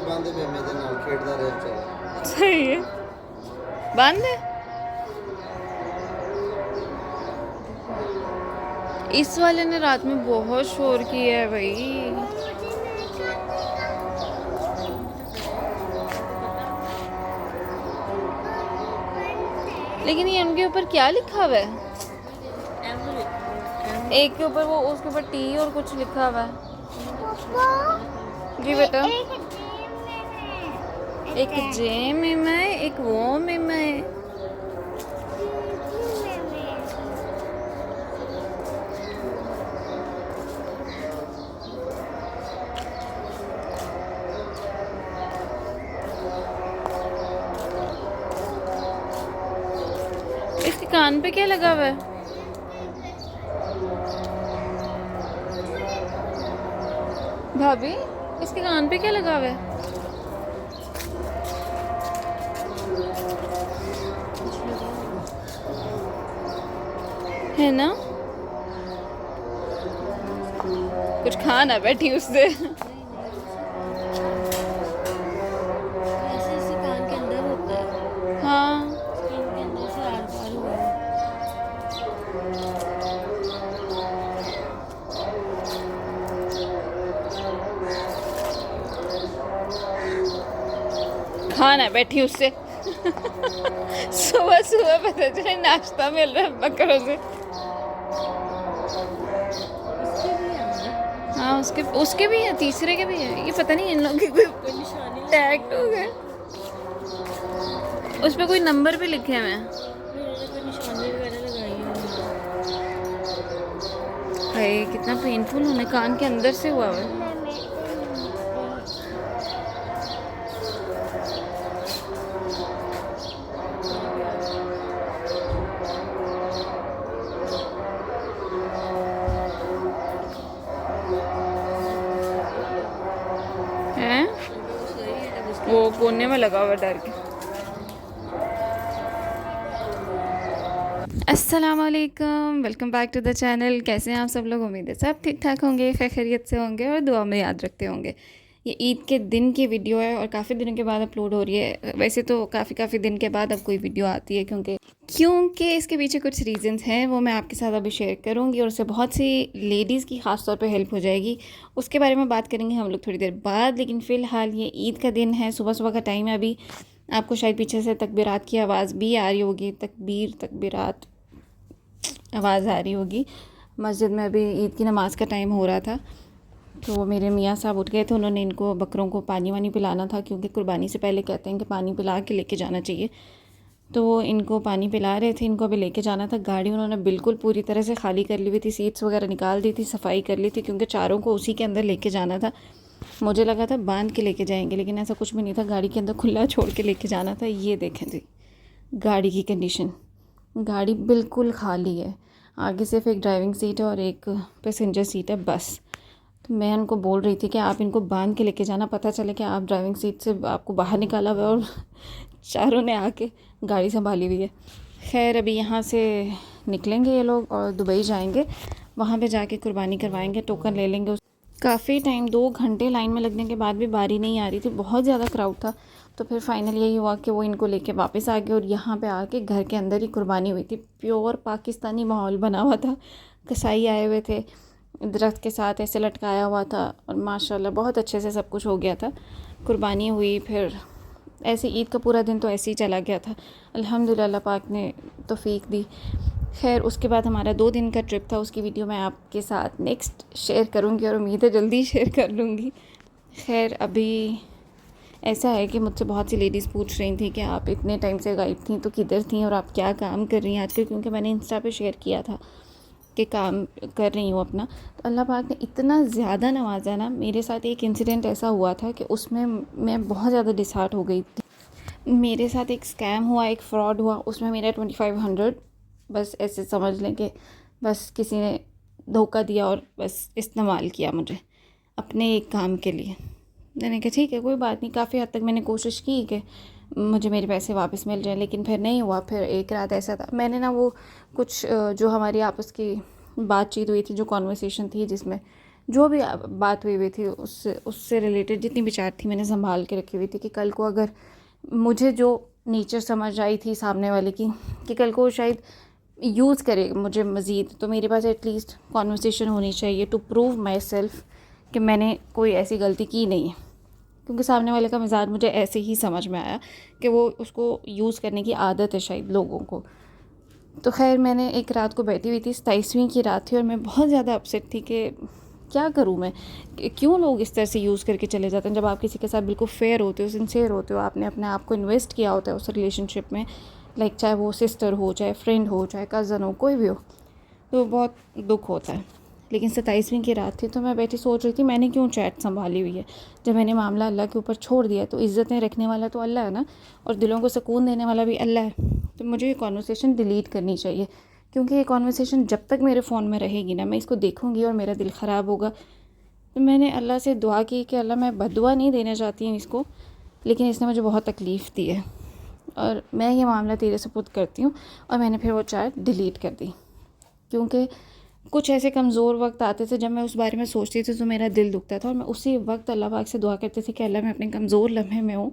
बांधे पे मेरे नाल खेड़दा रहे चला। सही है, बंद है। इस वाले ने रात में बहुत शोर किया है भाई। लेकिन ये उनके ऊपर क्या लिखा हुआ है? एक के ऊपर वो, उसके ऊपर टी और कुछ लिखा हुआ है। जी बेटा, एक जे में मैं, एक वो में मैं। इसके कान पे क्या लगा हुआ है? भाभी, इसके कान पे क्या लगा हुआ है ना? कुछ खा ना बैठी उससे। ऐसे ऐसे कान के अंदर होता है, हाँ, स्किन के अंदर से आर पार हुआ है। खा ना बैठी उससे। सुबह सुबह पता चले नाश्ता मिल रहा है बकरों से। इसके भी है अंदर हाँ, उसके उसके भी है, तीसरे के भी है। ये पता नहीं इन लोगों के कोई कोई निशानी टैग हो गए। उस पर कोई नंबर भी लिखे हुए हैं। इन्होंने कोई निशानी वगैरह लगाई है उन्होंने। हाय, कितना पेनफुल होने, कान के अंदर से हुआ है। हैं? वो सही है जब उसके वो कोने में लगा हुआ है डर के। अस्सलाम वालेकुम, welcome back to the channel. कैसे हैं आप सब लोग? उम्मीद है सब ठीक ठाक होंगे, खैर खैरियत से होंगे और दुआ में याद रखते होंगे। ये ईद के दिन की वीडियो है और काफ़ी दिनों के बाद अपलोड हो रही है। वैसे तो काफ़ी दिन के बाद अब कोई वीडियो आती है, क्योंकि इसके पीछे कुछ रीज़न्स हैं, वो मैं आपके साथ अभी शेयर करूँगी और उससे बहुत सी लेडीज़ की ख़ास तौर पे हेल्प हो जाएगी। उसके बारे में बात करेंगे हम लोग थोड़ी देर बाद। लेकिन फ़िलहाल ये ईद का दिन है, सुबह सुबह का टाइम है। अभी आपको शायद पीछे से तकबीरात की आवाज़ भी आ रही होगी, तकबीरात आवाज़ आ रही होगी। मस्जिद में अभी ईद की नमाज़ का टाइम हो रहा था, तो मेरे मियाँ साहब उठ गए थे। उन्होंने इनको बकरों को पानी वानी पिलाना था, क्योंकि कुर्बानी से पहले कहते हैं कि पानी पिला के लेके जाना चाहिए। तो वो इनको पानी पिला रहे थे, इनको अभी लेके जाना था। गाड़ी उन्होंने बिल्कुल पूरी तरह से खाली कर ली हुई थी, सीट्स वगैरह निकाल दी थी, सफाई कर ली थी, क्योंकि चारों को उसी के अंदर लेके जाना था। मुझे लगा था बांध के लेके जाएंगे, लेकिन ऐसा कुछ भी नहीं था, गाड़ी के अंदर खुला छोड़ के लेके जाना था। ये देखें जी गाड़ी की कंडीशन, गाड़ी बिल्कुल खाली है। आगे सिर्फ एक ड्राइविंग सीट है और एक पैसेंजर सीट है बस। तो मैं उनको बोल रही थी कि आप इनको बांध के लेके जाना, पता चले कि आप ड्राइविंग सीट से आपको बाहर निकाला हुआ है और चारों ने आके गाड़ी संभाली हुई है। खैर, अभी यहाँ से निकलेंगे ये लोग और दुबई जाएंगे, वहाँ पे जाके कुर्बानी करवाएंगे, टोकन ले लेंगे। काफ़ी टाइम, 2 घंटे लाइन में लगने के बाद भी बारी नहीं आ रही थी, बहुत ज़्यादा क्राउड था। तो फिर फाइनल यही हुआ कि वो इनको लेके वापस आ गए और यहाँ पे आके घर के अंदर ही कुर्बानी हुई थी। प्योर पाकिस्तानी माहौल बना हुआ था, कसाई आए हुए थे, दरख्त के साथ ऐसे लटकाया हुआ था और माशाल्लाह बहुत अच्छे से सब कुछ हो गया था। कुर्बानी हुई, फिर ऐसे ईद का पूरा दिन तो ऐसे ही चला गया था। अल्हम्दुलिल्लाह, अल्लाह पाक ने तौफीक दी। खैर, उसके बाद हमारा 2 दिन का ट्रिप था, उसकी वीडियो मैं आपके साथ नेक्स्ट शेयर करूँगी और उम्मीद है जल्दी शेयर कर लूँगी। खैर, अभी ऐसा है कि मुझसे बहुत सी लेडीज़ पूछ रही थी कि आप इतने टाइम से गायब थी, तो किधर थी और आप क्या काम कर रही हैं आजकल, क्योंकि मैंने इंस्टा पे शेयर किया था कि काम कर रही हूँ अपना। तो अल्लाह पाक ने इतना ज़्यादा नवाजा ना, मेरे साथ एक इंसिडेंट ऐसा हुआ था कि उसमें मैं बहुत ज़्यादा डिसहार्ट हो गई थी। मेरे साथ एक स्कैम हुआ, एक फ़्रॉड हुआ, उसमें मेरा 2500, बस ऐसे समझ लें कि बस किसी ने धोखा दिया और बस इस्तेमाल किया मुझे अपने एक काम के लिए। मैंने कहा ठीक है, कोई बात नहीं। काफ़ी हद तक मैंने कोशिश की कि मुझे मेरे पैसे वापस मिल जाएं, लेकिन फिर नहीं हुआ। फिर एक रात ऐसा था, मैंने ना वो कुछ जो हमारी आपस की बातचीत हुई थी, जो कॉन्वर्सेशन थी जिसमें जो भी बात हुई थी उससे रिलेटेड जितनी भी चैट थी मैंने संभाल के रखी हुई थी कि कल को अगर मुझे जो नेचर समझ आई थी सामने वाले की कि कल को शायद यूज़ करे मुझे मज़ीद, तो मेरे पास एटलीस्ट कॉन्वर्सेशन होनी चाहिए टू प्रूव माई सेल्फ कि मैंने कोई ऐसी गलती की नहीं है। क्योंकि सामने वाले का मिजाज मुझे ऐसे ही समझ में आया कि वो उसको यूज़ करने की आदत है शायद लोगों को। तो खैर मैंने एक रात को बैठी हुई थी, 27वीं की रात थी, और मैं बहुत ज़्यादा अपसेट थी कि क्या करूँ मैं, क्यों लोग इस तरह से यूज़ करके चले जाते हैं जब आप किसी के साथ बिल्कुल फेयर होते हो, सिंसियर होते हो, आपने अपने आप को इन्वेस्ट किया होता है उस रिलेशनशिप में, लाइक चाहे वो सिस्टर हो, चाहे फ्रेंड हो, चाहे कज़न हो, कोई भी हो, तो बहुत दुख होता है। लेकिन 27वीं की रात थी तो मैं बैठी सोच रही थी मैंने क्यों चैट संभाली हुई है। जब मैंने मामला अल्लाह के ऊपर छोड़ दिया तो इज़्ज़तें रखने वाला तो अल्लाह है ना, और दिलों को सुकून देने वाला भी अल्लाह है। तो मुझे ये कॉन्वर्सेशन डिलीट करनी चाहिए, क्योंकि ये कॉन्वर्सेशन जब तक मेरे फ़ोन में रहेगी ना, मैं इसको देखूँगी और मेरा दिल ख़राब होगा। तो मैंने अल्लाह से दुआ की कि अल्लाह मैं बद्दुआ नहीं देना चाहती हूँ इसको, लेकिन इसने मुझे बहुत तकलीफ़ दी है और मैं ये मामला तेरे सुपुर्द करती हूँ। और मैंने फिर वो चैट डिलीट कर दी, क्योंकि कुछ ऐसे कमज़ोर वक्त आते थे जब मैं उस बारे में सोचती थी तो मेरा दिल दुखता था, और मैं उसी वक्त अल्लाह पाक से दुआ करती थी कि अल्लाह मैं अपने कमज़ोर लम्हे में हूँ,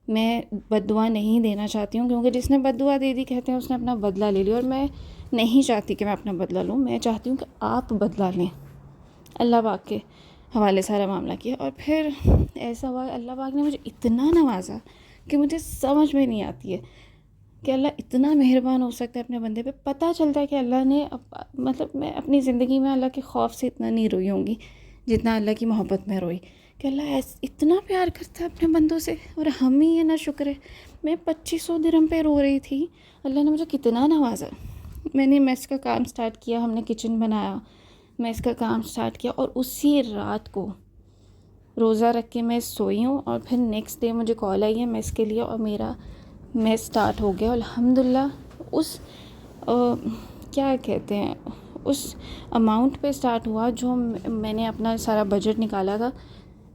मैं बद्दुआ नहीं देना चाहती हूँ, क्योंकि जिसने बद्दुआ दे दी कहते हैं उसने अपना बदला ले लिया, और मैं नहीं चाहती कि मैं अपना बदला लूँ, मैं चाहती हूँ कि आप बदला लें। अल्लाह पाक के हवाले सारा मामला किया, और फिर ऐसा हुआ अल्लाह पाक ने मुझे इतना नवाजा कि मुझे समझ में नहीं आती है कि अल्लाह इतना मेहरबान हो सकता है अपने बंदे पे। पता चलता है कि अल्लाह ने मतलब मैं अपनी ज़िंदगी में अल्लाह के खौफ से इतना नहीं रोई होंगी जितना अल्लाह की मोहब्बत में रोई, कि अल्लाह इतना प्यार करता है अपने बंदों से, और हम ही ये ना शुक्र है। मैं 2500 दिरहम पे रो रही थी, अल्लाह ने मुझे कितना नवाजा। मैंने मेस का काम स्टार्ट किया, हमने किचन बनाया, मेस का काम स्टार्ट किया, और उसी रात को रोज़ा रख के मैं सोई हूँ, और फिर नेक्स्ट डे मुझे कॉल आई है मेस के लिए, और मेरा मेस स्टार्ट हो गया अल्हम्दुलिल्लाह। उस क्या कहते हैं, उस अमाउंट पे स्टार्ट हुआ जो मैंने अपना सारा बजट निकाला था,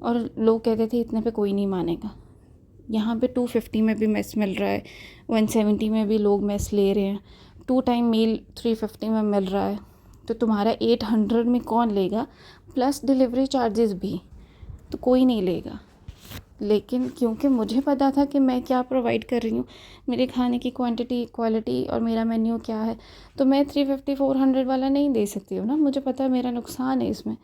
और लोग कहते थे इतने पे कोई नहीं मानेगा। यहाँ पे 250 में भी मेस मिल रहा है, 170 में भी लोग मेस ले रहे हैं, 2 टाइम मील 350 में मिल रहा है, तो तुम्हारा 800 में कौन लेगा, प्लस डिलीवरी चार्जेस भी, तो कोई नहीं लेगा। लेकिन क्योंकि मुझे पता था कि मैं क्या प्रोवाइड कर रही हूँ, मेरे खाने की क्वांटिटी, क्वालिटी और मेरा मेन्यू क्या है, तो मैं 350-400 वाला नहीं दे सकती हूँ ना, मुझे पता है मेरा नुकसान है इसमें।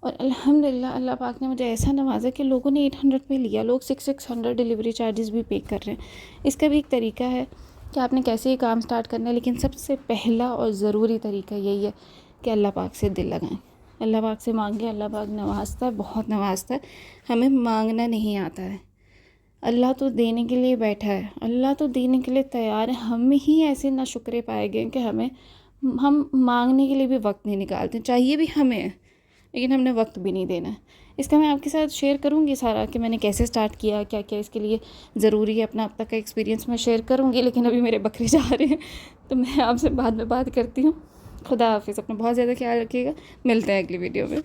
और अल्हम्दुलिल्लाह अल्लाह पाक ने मुझे ऐसा नवाजा कि लोगों ने 800 पे लिया, लोग 600 डिलीवरी चार्जेस भी पे कर रहे हैं। इसका भी एक तरीका है कि आपने कैसे ये काम स्टार्ट करना है, लेकिन सबसे पहला और ज़रूरी तरीका यही है कि अल्लाह पाक से दिल लगाएं, अल्लाह पाक से मांगे। अल्लाह पाक नवाजता है, बहुत नवाजता है, हमें मांगना नहीं आता है। अल्लाह तो देने के लिए बैठा है, अल्लाह तो देने के लिए तैयार है। हम ही ऐसे ना शुक्रे पाए गए कि हम मांगने के लिए भी वक्त नहीं निकालते। चाहिए भी हमें, लेकिन हमने वक्त भी नहीं देना है। इसका मैं आपके साथ शेयर करूँगी सारा कि मैंने कैसे स्टार्ट किया, क्या क्या इसके लिए ज़रूरी है, अपना अब तक का एक्सपीरियंस मैं शेयर करूँगी। लेकिन अभी मेरे बकरे जा रहे हैं तो मैं आपसे बाद में बात करती हूँ। खुदा हाफिज़, अपना बहुत ज़्यादा ख्याल रखिएगा, मिलते हैं अगली वीडियो में।